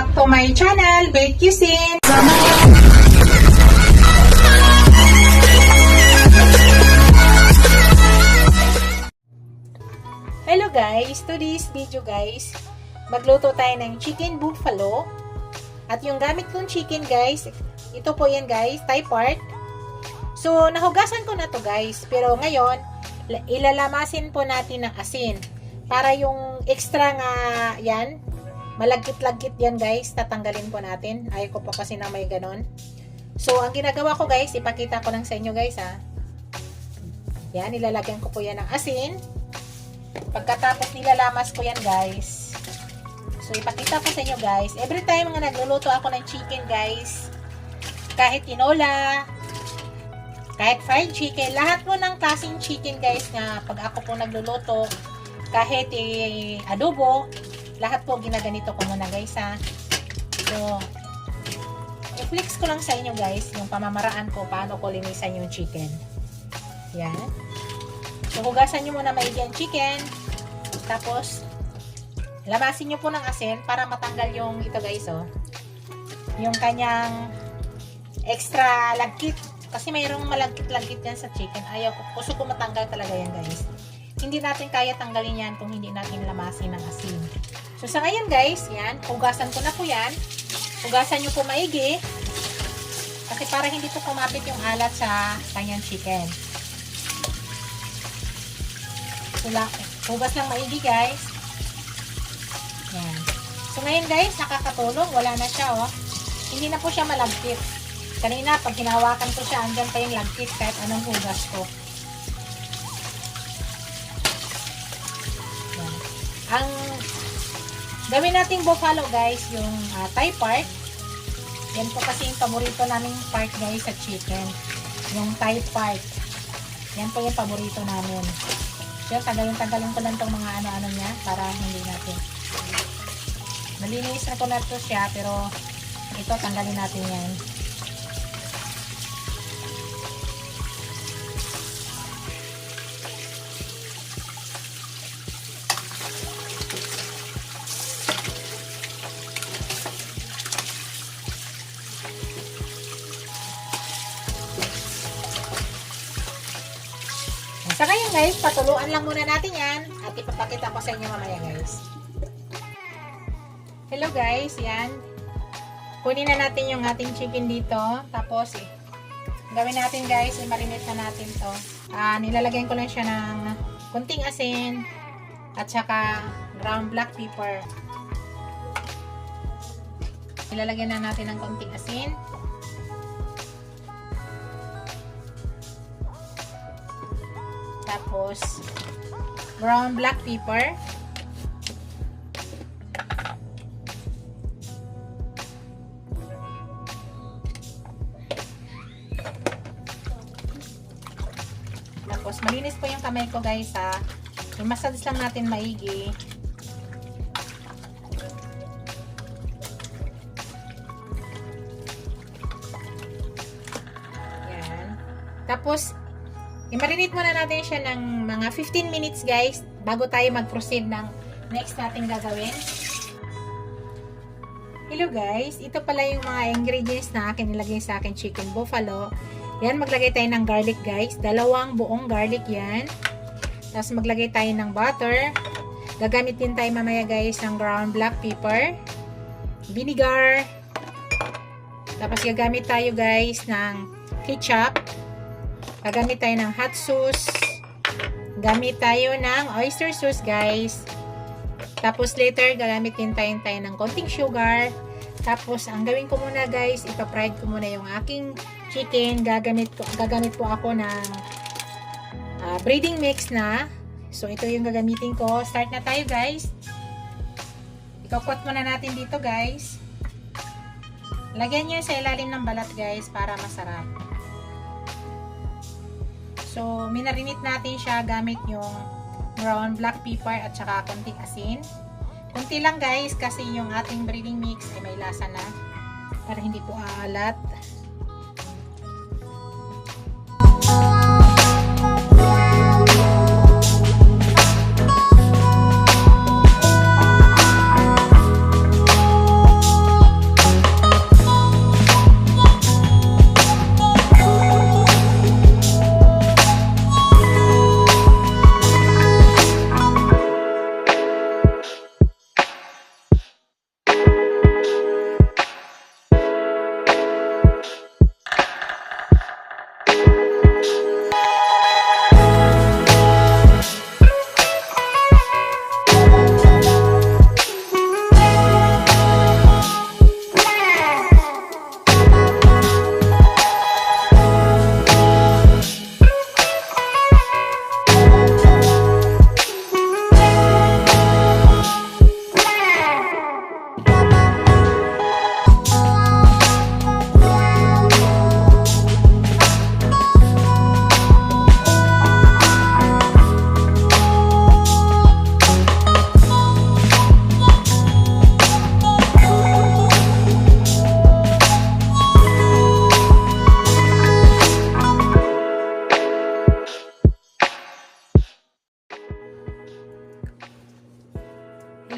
back to my channel, Bake Cuisine. Hello guys, today's video guys, magluto tayo ng chicken buffalo. At yung gamit kong chicken guys, ito po yan guys, thigh part. So nahugasan ko na to guys, pero ngayon ilalamasin po natin ng asin para yung extra nga yan, malagkit-lagkit yan guys, tatanggalin po natin. Ayaw ko po kasi na may ganon. So ang ginagawa ko guys, ipakita ko lang sa inyo guys ha. Yan, ilalagyan ko po yan ng asin. Pagkatapos nilalamas ko yan guys, so ipakita ko sa inyo guys, every time nga nagluluto ako ng chicken guys, kahit tinola, kahit fried chicken, lahat po ng klaseng chicken guys na pag ako po nagluluto, kahit adobo, lahat po ginaganito ko muna guys ha. So i-flex ko lang sa inyo guys yung pamamaraan ko paano ko linisan yung chicken. Yan. So, hugasan nyo muna maigi ang chicken. Tapos, lamasin nyo po ng asin para matanggal yung ito guys, oh. Yung kanyang extra lagkit. Kasi mayroong malagkit-lagkit yan sa chicken. Ayaw ko. Gusto ko matanggal talaga yan guys. Hindi natin kaya tanggalin yan kung hindi natin lamasin ng asin. So, sa ngayon guys, yan. Hugasan ko na po yan. Hugasan nyo po maigi. Kasi para hindi po kumapit yung alat sa kanyang chicken. Hugas lang maigi guys. Yan. So ngayon guys, nakakatulong. Wala na siya oh. Hindi na po siya malagkit. Kanina pag hinawakan ko siya, andyan pa yung lagkit kahit anong hugas ko. Yan. Ang gawin nating buffalo guys, yung thigh part. Yan po kasi yung paborito naming part guys sa chicken. Yung thigh part. Yan po yung paborito namin. So, tagalin ko lang itong mga ano-ano niya para hindi natin. Nalinis na ko na ito siya, pero ito, tanggalin natin yan. So ngayon guys, patuluan lang muna natin yan at ipapakita ko sa inyo mamaya guys. Hello guys, yan. Kunin na natin yung ating chicken dito. Tapos gawin natin guys, i-marinate na natin to. Nilalagyan ko lang siya ng kunting asin at saka ground black pepper. Nilalagyan na natin ng kunting asin. Tapos, brown black pepper. Tapos, malinis po yung kamay ko guys ha. I-massage lang natin maigi. Yan. Tapos, i-marinate muna natin siya ng mga 15 minutes guys bago tayo mag-proceed ng next natin gagawin. Hello guys, ito pala yung mga ingredients na akin nilagay sa akin chicken buffalo. Yan, maglagay tayo ng garlic guys. 2 buong garlic yan. Tapos maglagay tayo ng butter. Gagamit din tayo mamaya guys ng ground black pepper, vinegar. Tapos gagamit tayo guys ng ketchup. Gagamit tayo ng hot sauce. Gamit tayo ng oyster sauce guys. Tapos later gagamit din tayo ng konting sugar. Tapos ang gawin ko muna guys, ipa-fried ko muna yung aking chicken. Gagamit po ako ng breading mix na. So ito yung gagamitin ko. Start na tayo guys. Ikakot muna natin dito guys. Lagyan nyo sa ilalim ng balat guys para masarap. So, minarinate natin siya gamit yung brown black pepper at saka konting asin. Kunti lang guys kasi yung ating breading mix ay may lasa na para hindi po aalat.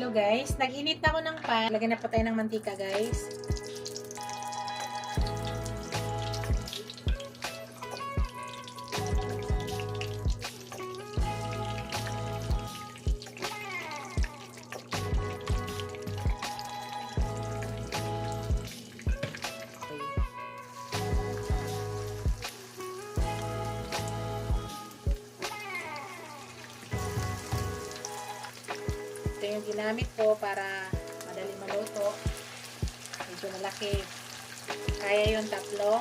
Hello guys, nag-init na ako ng pan. Lagyan na po tayo ng mantika guys. Ito yung ginamit ko para madali maluto. Medyo malaki. Kaya yung 3. 4.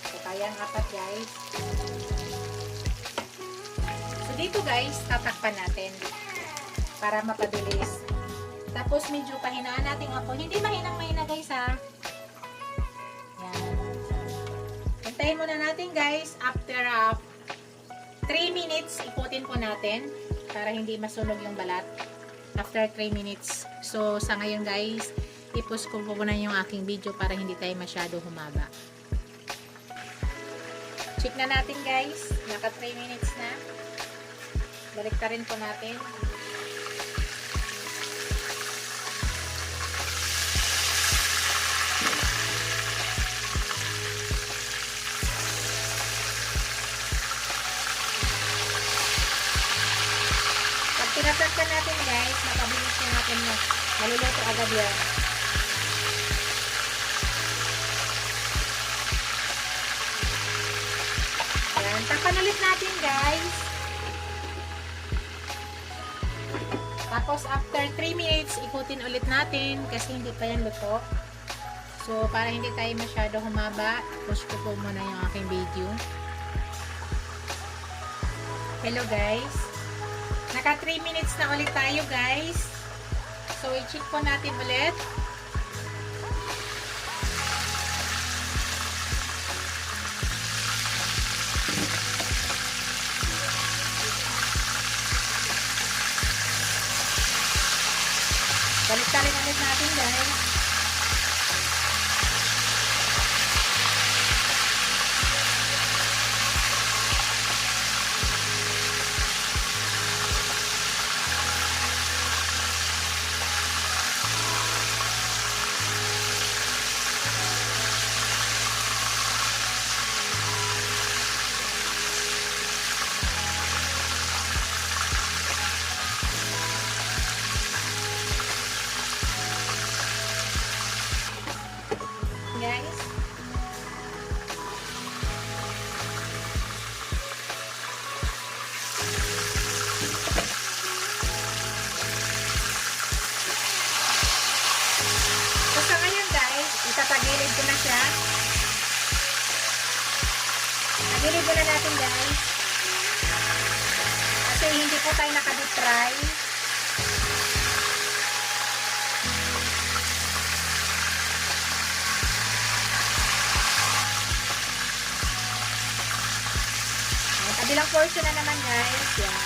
So, kaya ang 4 guys. So, dito guys, tatakpan natin para mapabilis. Tapos, medyo pahinaan natin ako. Hindi mahinang-mahina guys ha. Yan. Hintayin muna natin guys after 3 minutes, ikutin po natin para hindi masunog yung balat after 3 minutes. So, sa ngayon guys, i-pause ko po muna yung aking video para hindi tayo masyado humaba. Check na natin guys. Naka 3 minutes na. Balik ta rin po natin. Tinatakpan natin guys, mapabilis na natin na maluluto agad yan. Ayan, takpan ulit natin guys. Tapos after 3 minutes, ikutin ulit natin kasi hindi pa yan luto. So, para hindi tayo masyado humaba, push ko po muna yung aking video. Hello guys. Naka 3 minutes na ulit tayo guys. So, i-check po natin ulit. Balik-talik ulit natin guys. Guys, so sa ngayon guys, itatagilid ko na siya. Tagilid ko na natin guys kasi hindi po tayo naka-deep fry. Kabilang portion na naman guys. Yan.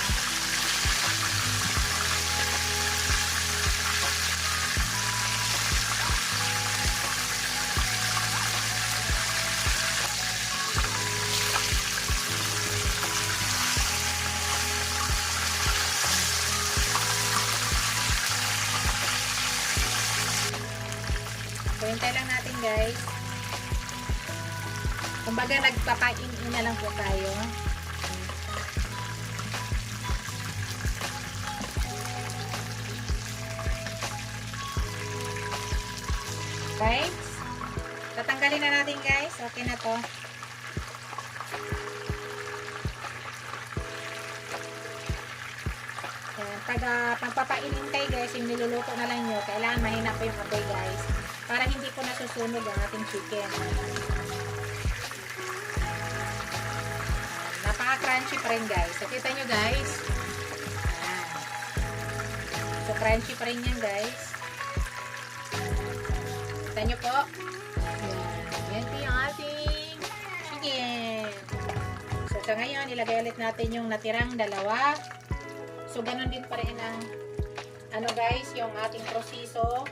So, hintay lang natin guys. Kumbaga nagpapain-in na lang po tayo. Guys, tatanggalin na natin guys. Okay na to. Pag pagpapainin kayo guys, yung niluluto na lang nyo, kailangan mahina po yung apoy guys. Para hindi po nasusunog ang ating chicken. Napaka-crunchy pa rin guys. So, kita nyo guys. Ayan. So, crunchy pa rin yan guys. Kita nyo po. Ayan. Yan po yung ating chicken. So, sa ngayon, ilagay ulit natin yung natirang 2. So, ganun din pa rin ang ano guys, yung ating proseso.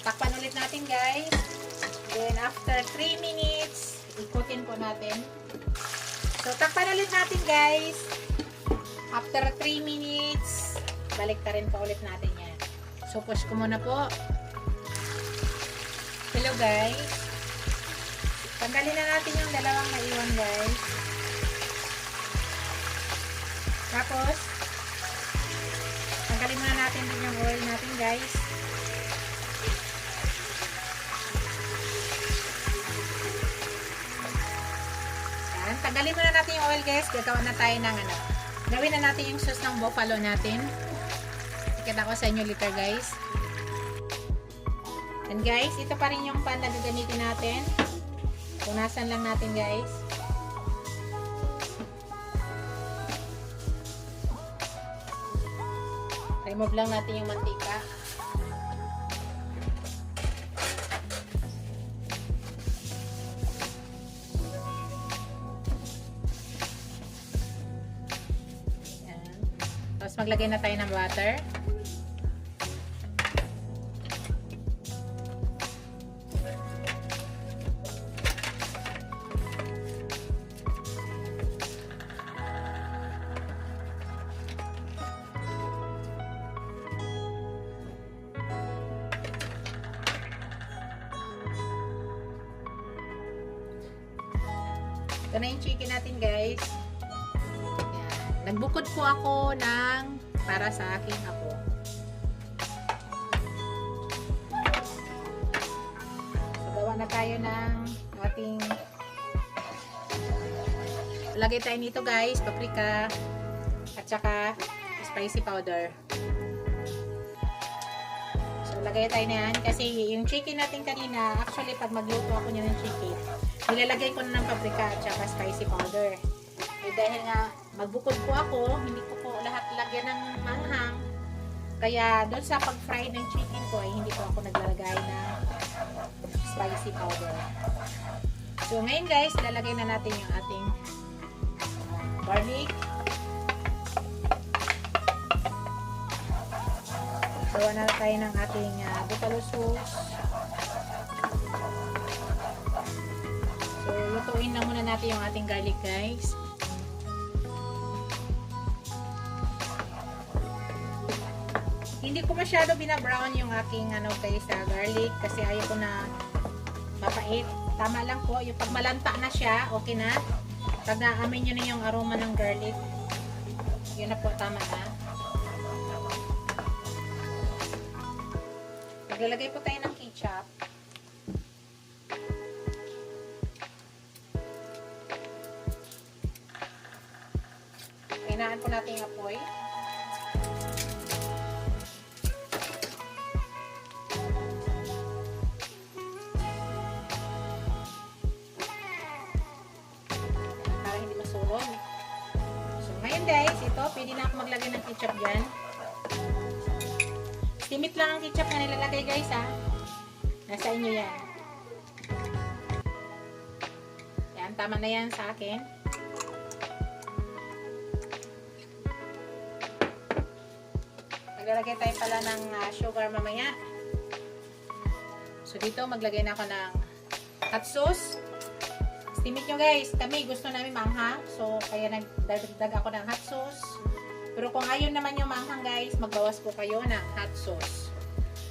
Takpan ulit natin guys. Then, after 3 minutes, ikutin po natin. So, takpan ulit natin guys. After 3 minutes, balik ka rin pa ulit natin yan. So, push ko muna po. Hello guys. Tanggalin na natin yung dalawang naiwan guys. Tapos, tanggalin muna natin din yung oil natin guys. Yan. Tanggalin muna natin yung oil guys. Gagawa na tayo ng ano. Gawin na natin yung sauce ng buffalo natin. Ikita ko sa inyo later guys. And guys, ito pa rin yung pan na gagamitin natin. Punasan lang natin guys. Remove lang natin yung mantika. Yan. Tapos maglagay na tayo ng butter. Ito na yung chicken natin guys. Yan. Nagbukod po ako ng para sa aking apo. So, gawa na tayo ng ating lagay tayo nito guys, paprika at saka spicy powder. So, lagay tayo na yan kasi yung chicken natin kanina, actually pag magluto ako niya ng chicken, nilalagay ko na ng paprika at saka spicy powder. Eh, dahil nga magbukod po ako, hindi ko po lahat lagyan ng manghang. Kaya doon sa pag-fry ng chicken ko ay hindi po ako naglalagay ng spicy powder. So ngayon guys, lalagay na natin yung ating garlic. Gawa na tayo ng ating buffalo sauce. So, lutuin na muna natin yung ating garlic, guys. Hindi ko masyado binabrown yung aking guys, garlic kasi ayaw ko na mapait. Tama lang po. Yung pag malanta na siya, okay na. Pag naamin nyo na yung aroma ng garlic, yun na po, tama na. Maglalagay po tayo ng ketchup. Hinaan po natin yung apoy. Para hindi masulog. So, ngayon guys, ito, pwede na ako maglagay ng ketchup dyan. Timit lang ang ketchup na nilalagay guys ha. Nasa inyo yan. Yan, tama na yan sa akin. Maglalagay tayo pala ng sugar mamaya. So dito maglagay na ako ng hot sauce. Estimate nyo guys, kami gusto namin manghang. So kaya nagdagdag ako ng hot sauce. Pero kung ayaw naman yung manghang guys, magbawas po kayo ng hot sauce.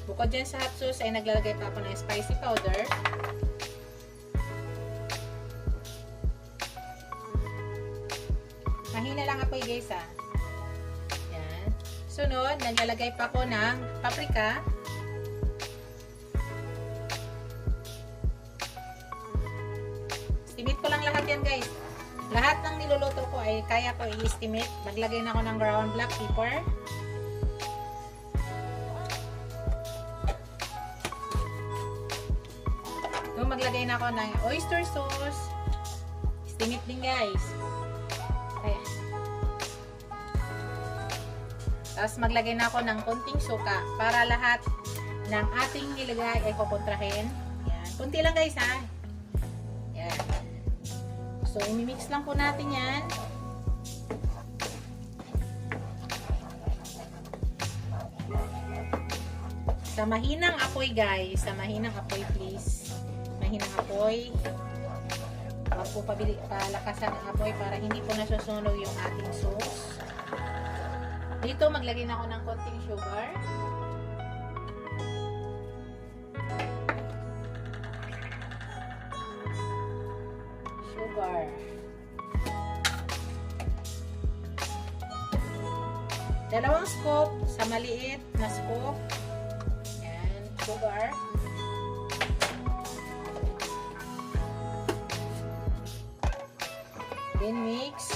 Bukod dyan sa hot sauce ay naglalagay pa ako ng spicy powder. Mahina lang apoy guys ha. Sunod, naglalagay pa ako ng paprika. Estimate ko lang lahat yan guys. Lahat ng niluluto ko ay kaya ko i-estimate. Maglagay na ako ng ground black pepper. So, maglagay na ako ng oyster sauce. Estimate din guys. Ayan. Tapos maglagay na ako ng konting suka para lahat ng ating nilagay ay kukontrahin. Yan. Kunti lang guys ha. Yan. So, imimix lang po natin yan. Sa mahinang apoy guys. Sa mahinang apoy please. Mahinang apoy. Wag po palakasan ng apoy para hindi po nasusunog yung ating sauce. Dito maglagay na ako ng konting sugar. Dalawang scoop sa maliit na scoop. Yan, sugar. Then mix.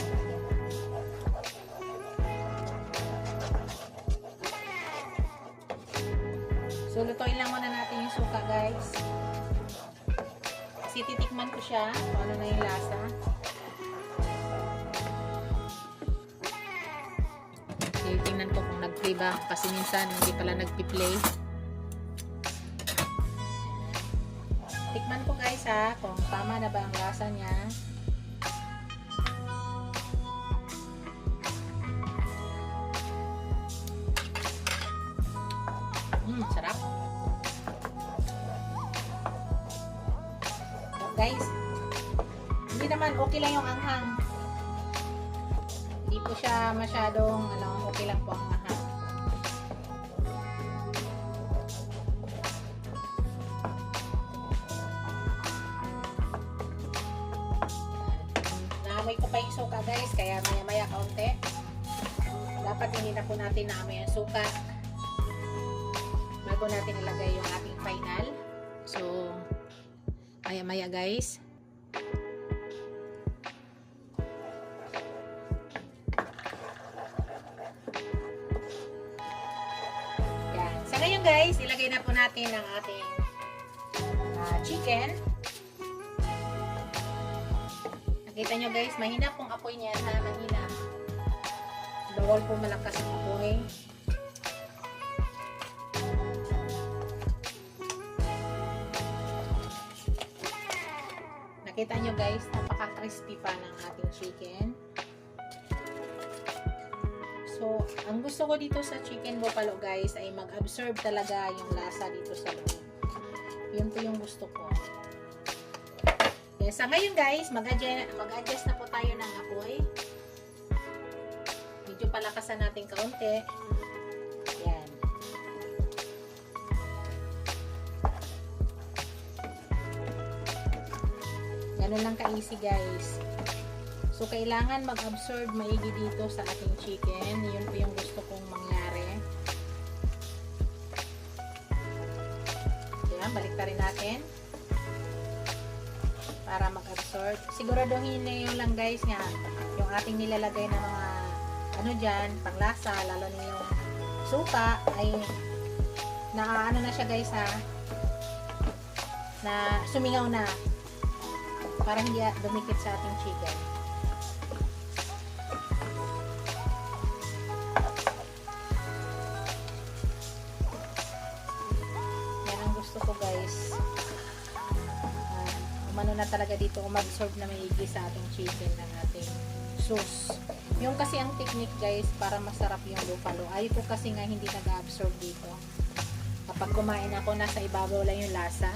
So, lutuin lang muna natin yung suka, guys. Kasi titikman ko siya kung ano na yung lasa. Tingnan ko kung nag-play ba kasi minsan hindi pala nag-play. Tikman ko guys ha kung tama na ba ang lasa niya. Sarap. Guys, hindi naman okay lang yung anghang. Hindi po siya masyadong okay lang po ang anghang. Naamoy ko pa yung suka guys, kaya maya-maya kaunti. Dapat hindi na po natin naamoy ang suka bago natin ilagay yung ating final. So, maya-maya guys. Ngayon guys, ilagay na po natin ang ating chicken. Nakita nyo guys, mahina pong apoy niya ha, mahina. Bawal po malakas ang apoy. Nakita nyo guys, napaka-crispy pa ng ating chicken. So, ang gusto ko dito sa chicken buffalo guys ay mag-absorb talaga yung lasa dito sa loob. Yun po yung gusto ko. Yes, ngayon guys, mag-adjust na po tayo ng apoy. Medyo palakasan natin kaunti. Yan. Ganun lang ka-easy guys. So, kailangan mag-absorb maigi dito sa ating chicken. Yun po yung gusto kong mangyari. Yan, baliktarin natin. Para mag-absorb. Siguraduhin nyo lang guys nga, yung ating nilalagay na mga dyan, panglasa, lalo na yung suka, ay na siya guys ha, na sumingaw na. Para hindi dumikit sa ating chicken. Ko guys, umano na talaga dito, umabsorb na maigi sa ating chicken ng ating sauce. Yung kasi ang technique guys para masarap yung buffalo ay po kasi nga hindi nag-absorb dito. Kapag kumain ako, nasa ibabaw lang yung lasa.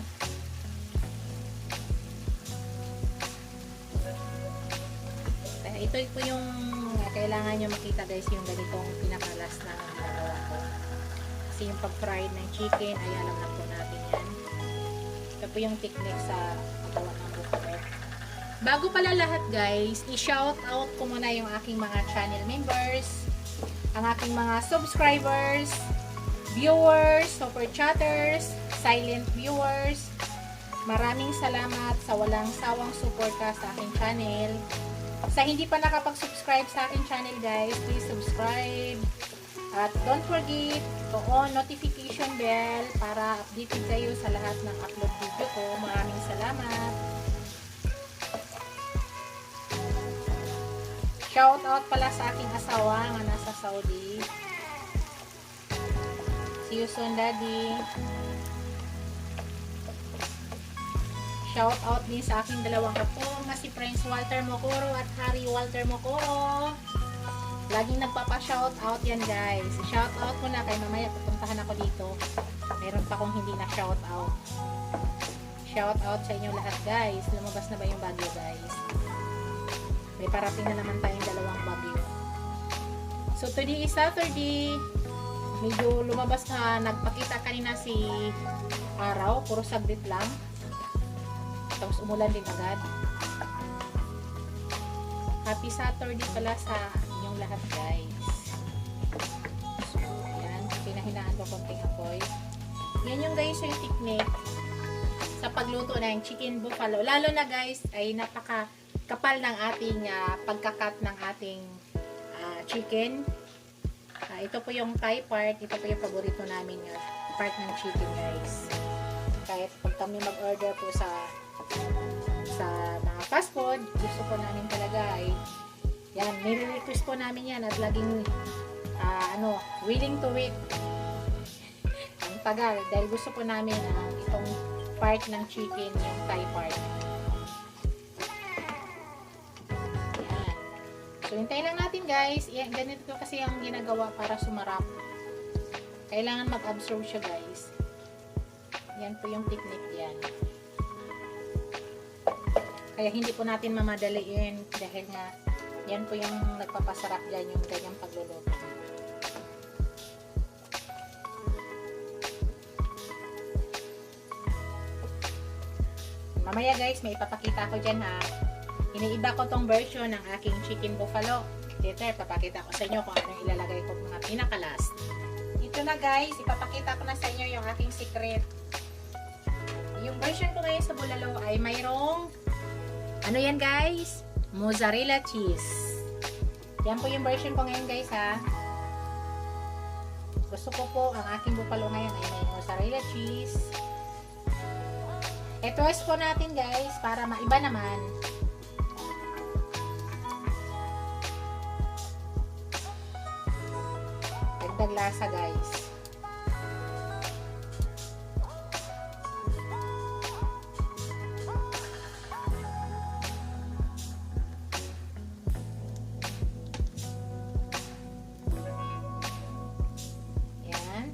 Ito po yung kailangan nyo makita guys, yung ganitong pinakalas na nagawa ko. Kasi yung pag-fried ng chicken ay alam na po natin yan. Ito po yung technique sa paggawa ng buffalo. Bago pala lahat guys, i-shout out ko muna yung aking mga channel members, ang aking mga subscribers, viewers, super chatters, silent viewers. Maraming salamat sa walang sawang suporta sa aking channel. Sa hindi pa nakapag-subscribe sa aking channel guys, please subscribe. At don't forget to on notification bell para updated kayo sa lahat ng upload video ko. Maraming salamat. Shout out pala sa aking asawa nga nasa Saudi. See you soon, Daddy. Shout out din sa aking dalawang apo nga si Prince Walter Mokoro at Harry Walter Mokoro. Laging nagpapa-shout out yan guys. Shout out ko na kay mamaya pupuntahan ako dito. Meron pa akong hindi na shout out. Shout out sa inyo lahat guys. Lumabas na ba yung bagyo guys? parating na naman tayong dalawang bagyo. So today is Saturday. Medyo lumabas na, nagpakita kanina si araw, puro saglit lang. Tapos umulan din agad. Happy Saturday pala sa inyong lahat, guys. So, ayan, pinahinaan ko konting apoy. Yan yung guys yung technique sa pagluto ng chicken buffalo. Lalo na guys, ay napaka-kapal ng ating pagkakat ng ating chicken. Ito po yung thigh part. Ito po yung paborito namin yung part ng chicken, guys. Kahit pag kami mag-order po sa mga fast food, gusto po namin talaga ay yan, nire-request po namin yan at laging willing to wait ang tagal dahil gusto po namin itong part ng chicken, yung thigh part. So, hintayin lang natin guys. Ganito kasi ang ginagawa para sumarap. Kailangan mag-absorb siya guys. Yan po yung technique yan. Kaya hindi po natin mamadaliin dahil nga yan po yung nagpapasarap dyan yung ganyang pagluluto. Mamaya guys, may ipapakita ko dyan ha. Iniiba ko tong version ng aking chicken buffalo. Later, papakita ko sa inyo kung anong ilalagay ko mga pinaka-last. Ito na guys, ipapakita ko na sa inyo yung aking secret. Yung version ko ngayon sa bulalo ay mayroong ano yan guys? Mozzarella cheese. Yan po yung version ko ngayon guys ha. Gusto ko po ang aking buffalo ngayon ay may mozzarella cheese. I-toast po natin guys para maiba naman. Dagdag lasa guys. Yan.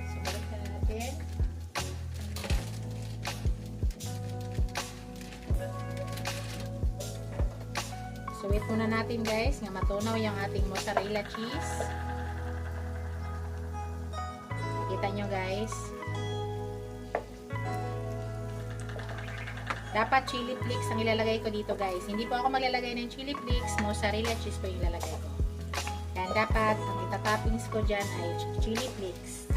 Subukan natin. So, wait muna natin guys, nga matunaw yung ating mozzarella cheese. Kita nyo guys. Dapat chili flakes ang ilalagay ko dito guys. Hindi po ako maglalagay ng chili flakes, mozzarella cheese po yung ilalagay ko. Yan, dapat ang itatoppings ko dyan ay chili flakes.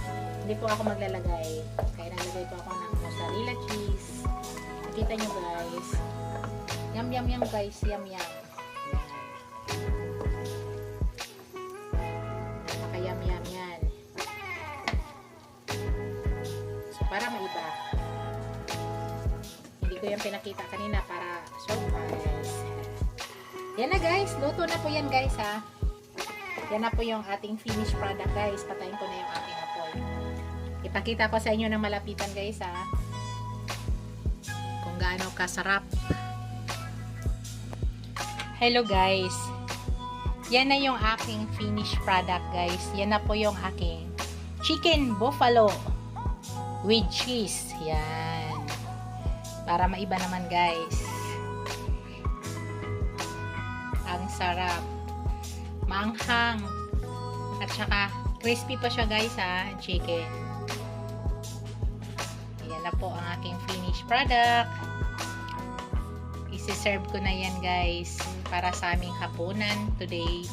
Hindi po ako maglalagay. Kaya nalagay po ako ng mozzarella cheese. Kita nyo guys. Yum yum yum guys, yum yum. Napaka-yum-yum yan. So, para maiba. Hindi ko yung pinakita kanina para surprise. Yan na guys. Luto na po yan guys ha. Yan na po yung ating finished product guys. Patayin ko na yung ating apoy. Ipakita ko sa inyo ng malapitan guys ha. Kung gaano kasarap. Hello guys. Yan na yung aking finished product guys. Yan na po yung aking chicken buffalo with cheese. Yan. Para maiba naman guys. Ang sarap. Maanghang. At saka crispy pa siya guys ha. Chicken. Yan na po ang aking finished product. Isi-serve ko na yan guys. Para sa aming hapunan today.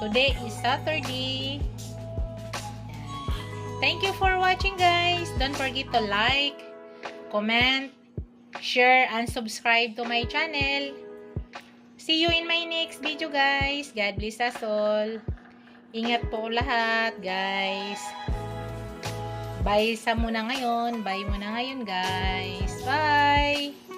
Today is Saturday. Thank you for watching guys. Don't forget to like, comment, share, and subscribe to my channel. See you in my next video guys. God bless us all. Ingat po lahat guys. Bye sa muna ngayon. Bye muna ngayon guys. Bye!